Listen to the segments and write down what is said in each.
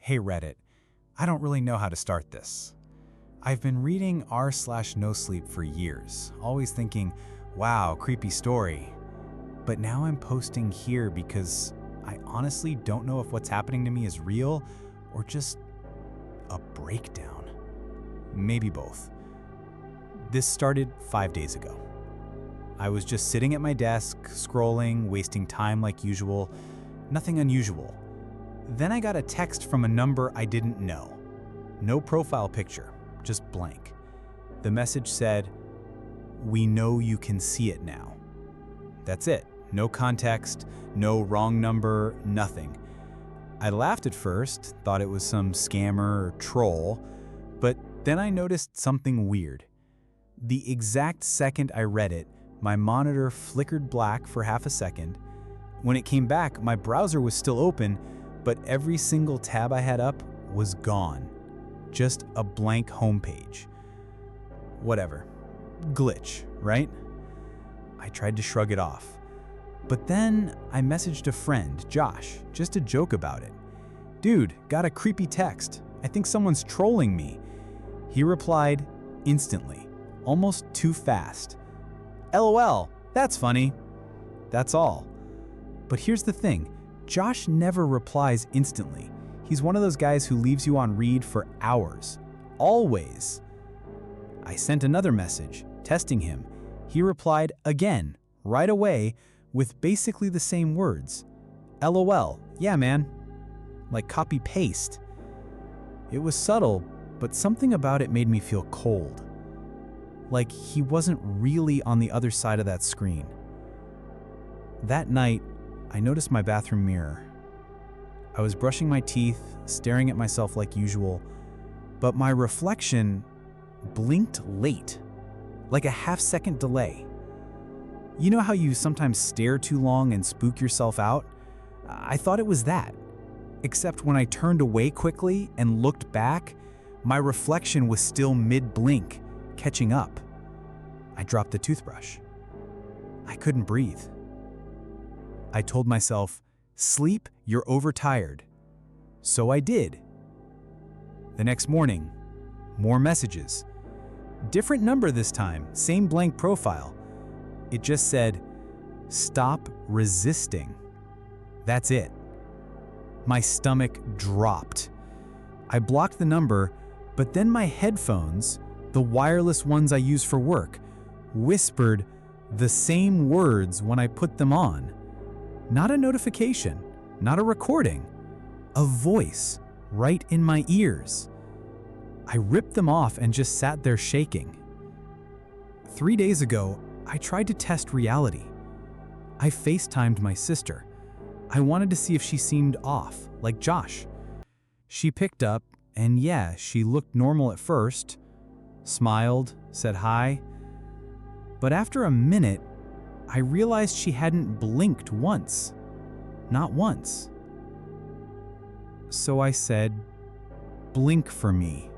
Hey Reddit, I don't really know how to start this. I've been reading r/no sleep for years, always thinking, wow, creepy story. But now I'm posting here because I honestly don't know if what's happening to me is real or just a breakdown. Maybe both. This started 5 days ago. I was just sitting at my desk, scrolling, wasting time like usual, nothing unusual. Then I got a text from a number I didn't know. No profile picture, just blank. The message said, "We know you can see it now." That's it. No context, no wrong number, nothing. I laughed at first, thought it was some scammer or troll, but then I noticed something weird. The exact second I read it, my monitor flickered black for half a second. When it came back, my browser was still open, but every single tab I had up was gone. Just a blank homepage. Whatever. Glitch, right? I tried to shrug it off. But then I messaged a friend, Josh, just to joke about it. "Dude, got a creepy text. I think someone's trolling me." He replied instantly, almost too fast. "LOL, that's funny." That's all. But here's the thing, Josh never replies instantly. He's one of those guys who leaves you on read for hours. Always. I sent another message, testing him. He replied again, right away, with basically the same words. "LOL, yeah man." Like copy-paste. It was subtle, but something about it made me feel cold. Like he wasn't really on the other side of that screen. That night, I noticed my bathroom mirror. I was brushing my teeth, staring at myself like usual, but my reflection blinked late, like a half-second delay. You know how you sometimes stare too long and spook yourself out? I thought it was that. Except when I turned away quickly and looked back, my reflection was still mid-blink, catching up. I dropped the toothbrush. I couldn't breathe. I told myself, "Sleep, you're overtired." So I did. The next morning, more messages. Different number this time, same blank profile. It just said, "Stop resisting." That's it. My stomach dropped. I blocked the number, but then my headphones, the wireless ones I use for work, whispered the same words when I put them on. Not a notification, not a recording, a voice right in my ears. I ripped them off and just sat there shaking. 3 days ago, I tried to test reality. I FaceTimed my sister. I wanted to see if she seemed off, like Josh. She picked up, and yeah, she looked normal at first, smiled, said hi. But after a minute, I realized she hadn't blinked once. Not once. So I said, "Blink for me."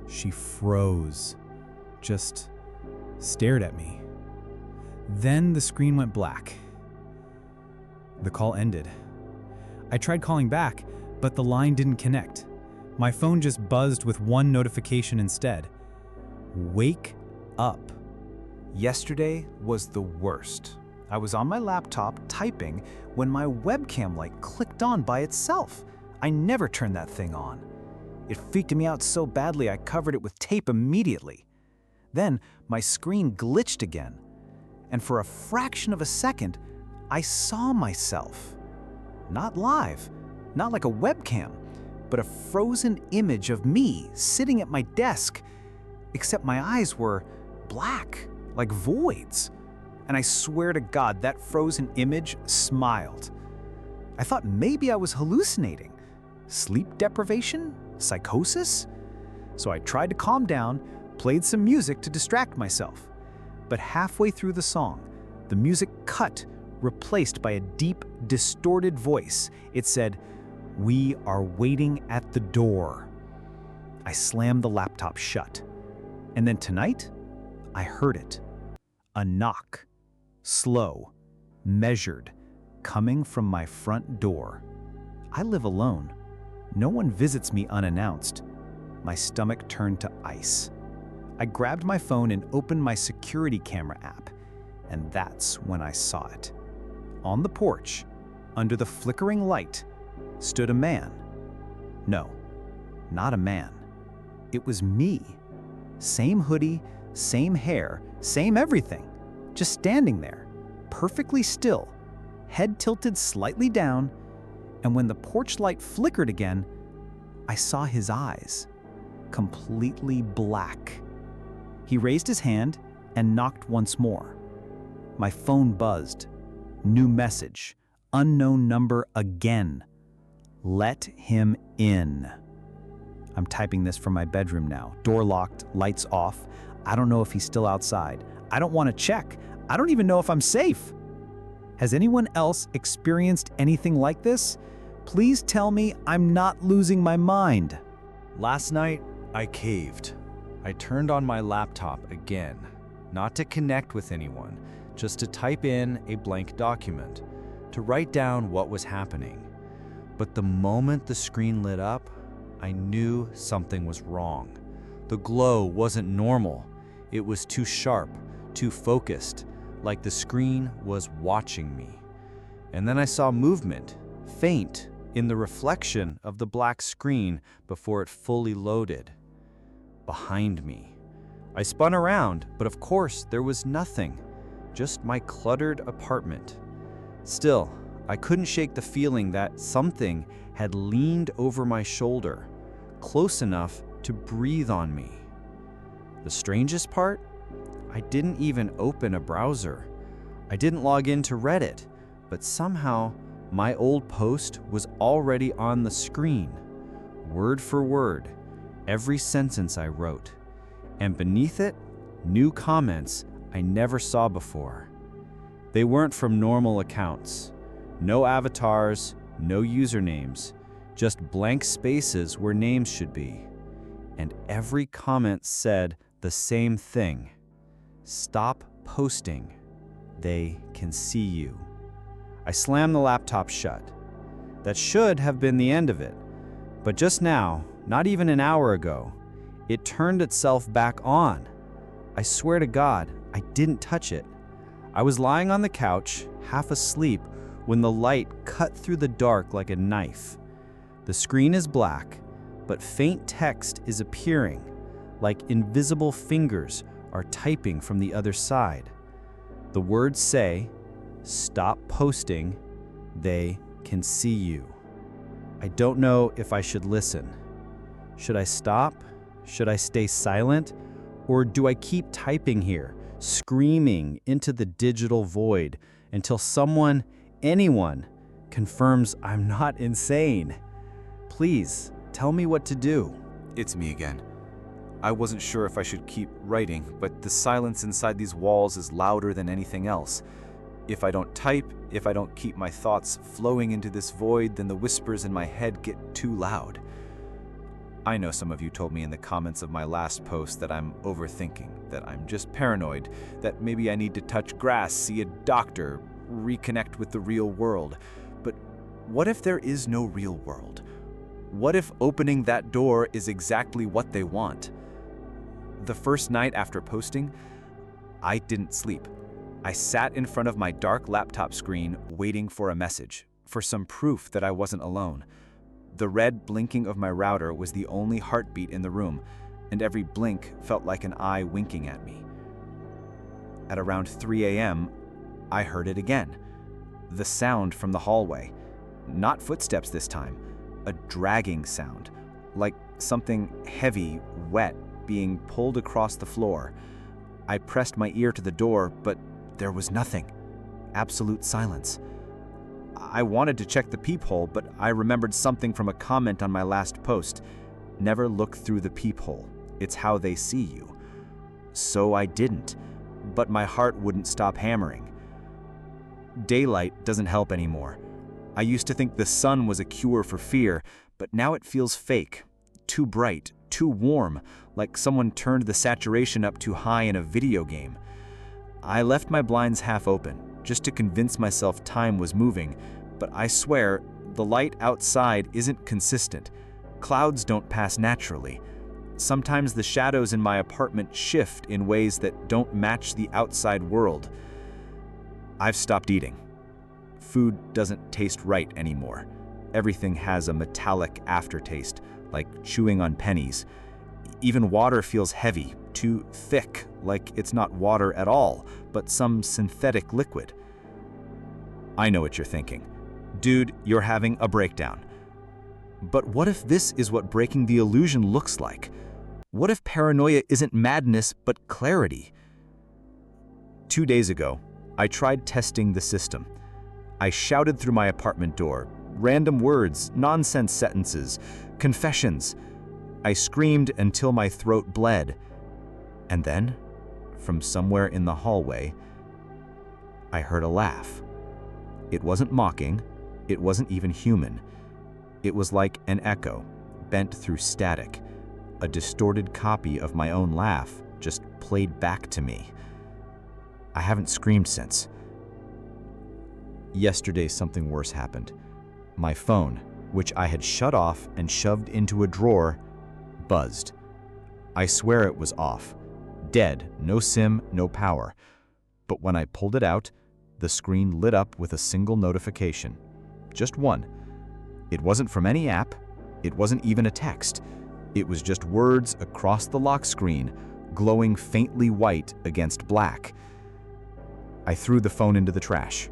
She froze, just stared at me. Then the screen went black. The call ended. I tried calling back, but the line didn't connect. My phone just buzzed with one notification instead. Wake up. Yesterday was the worst. I was on my laptop typing when my webcam light clicked on by itself. I never turned that thing on. It freaked me out so badly I covered it with tape immediately. Then my screen glitched again, and for a fraction of a second, I saw myself. Not live, not like a webcam, but a frozen image of me sitting at my desk, except my eyes were black, like voids. And I swear to God, that frozen image smiled. I thought maybe I was hallucinating. Sleep deprivation? Psychosis? So I tried to calm down, played some music to distract myself. But halfway through the song, the music cut, replaced by a deep, distorted voice. It said, "We are waiting at the door." I slammed the laptop shut. And then tonight, I heard it. A knock. Slow, measured, coming from my front door. I live alone. No one visits me unannounced. My stomach turned to ice. I grabbed my phone and opened my security camera app, and that's when I saw it. On the porch, under the flickering light, stood a man. No, not a man. It was me. Same hoodie, same hair, same everything. Just standing there, perfectly still, head tilted slightly down, and when the porch light flickered again, I saw his eyes, completely black. He raised his hand and knocked once more. My phone buzzed. New message. Unknown number again. Let him in. I'm typing this from my bedroom now. Door locked, lights off. I don't know if he's still outside. I don't want to check. I don't even know if I'm safe. Has anyone else experienced anything like this? Please tell me I'm not losing my mind. Last night, I caved. I turned on my laptop again, not to connect with anyone, just to type in a blank document, to write down what was happening. But the moment the screen lit up, I knew something was wrong. The glow wasn't normal. It was too sharp, too focused, like the screen was watching me. And then I saw movement, faint, in the reflection of the black screen before it fully loaded. Behind me. I spun around, but of course there was nothing, just my cluttered apartment. Still, I couldn't shake the feeling that something had leaned over my shoulder, close enough to breathe on me. The strangest part? I didn't even open a browser. I didn't log into Reddit, but somehow my old post was already on the screen, word for word, every sentence I wrote. And beneath it, new comments I never saw before. They weren't from normal accounts. No avatars, no usernames, just blank spaces where names should be. And every comment said the same thing. Stop posting. They can see you. I slammed the laptop shut. That should have been the end of it. But just now, not even an hour ago, it turned itself back on. I swear to God, I didn't touch it. I was lying on the couch, half asleep, when the light cut through the dark like a knife. The screen is black, but faint text is appearing, like invisible fingers are typing from the other side. The words say, "Stop posting, they can see you." I don't know if I should listen. Should I stop? Should I stay silent? Or do I keep typing here, screaming into the digital void until someone, anyone, confirms I'm not insane? Please, tell me what to do. It's me again. I wasn't sure if I should keep writing, but the silence inside these walls is louder than anything else. If I don't type, if I don't keep my thoughts flowing into this void, then the whispers in my head get too loud. I know some of you told me in the comments of my last post that I'm overthinking, that I'm just paranoid, that maybe I need to touch grass, see a doctor, reconnect with the real world. But what if there is no real world? What if opening that door is exactly what they want? The first night after posting, I didn't sleep. I sat in front of my dark laptop screen waiting for a message, for some proof that I wasn't alone. The red blinking of my router was the only heartbeat in the room, and every blink felt like an eye winking at me. At around 3 a.m., I heard it again. The sound from the hallway. Not footsteps this time, a dragging sound, like something heavy, wet, being pulled across the floor. I pressed my ear to the door, but there was nothing. Absolute silence. I wanted to check the peephole, but I remembered something from a comment on my last post. Never look through the peephole. It's how they see you. So I didn't, but my heart wouldn't stop hammering. Daylight doesn't help anymore. I used to think the sun was a cure for fear, but now it feels fake, too bright, too warm, like someone turned the saturation up too high in a video game. I left my blinds half open, just to convince myself time was moving, but I swear, the light outside isn't consistent. Clouds don't pass naturally. Sometimes the shadows in my apartment shift in ways that don't match the outside world. I've stopped eating. Food doesn't taste right anymore. Everything has a metallic aftertaste, like chewing on pennies. Even water feels heavy, too thick, like it's not water at all, but some synthetic liquid. I know what you're thinking. Dude, you're having a breakdown. But what if this is what breaking the illusion looks like? What if paranoia isn't madness, but clarity? 2 days ago, I tried testing the system. I shouted through my apartment door, random words, nonsense sentences, confessions. I screamed until my throat bled. And then, from somewhere in the hallway, I heard a laugh. It wasn't mocking, it wasn't even human. It was like an echo, bent through static, a distorted copy of my own laugh just played back to me. I haven't screamed since. Yesterday, something worse happened. My phone, which I had shut off and shoved into a drawer, buzzed. I swear it was off. Dead, no SIM, no power. But when I pulled it out, the screen lit up with a single notification. Just one. It wasn't from any app. It wasn't even a text. It was just words across the lock screen, glowing faintly white against black. I threw the phone into the trash.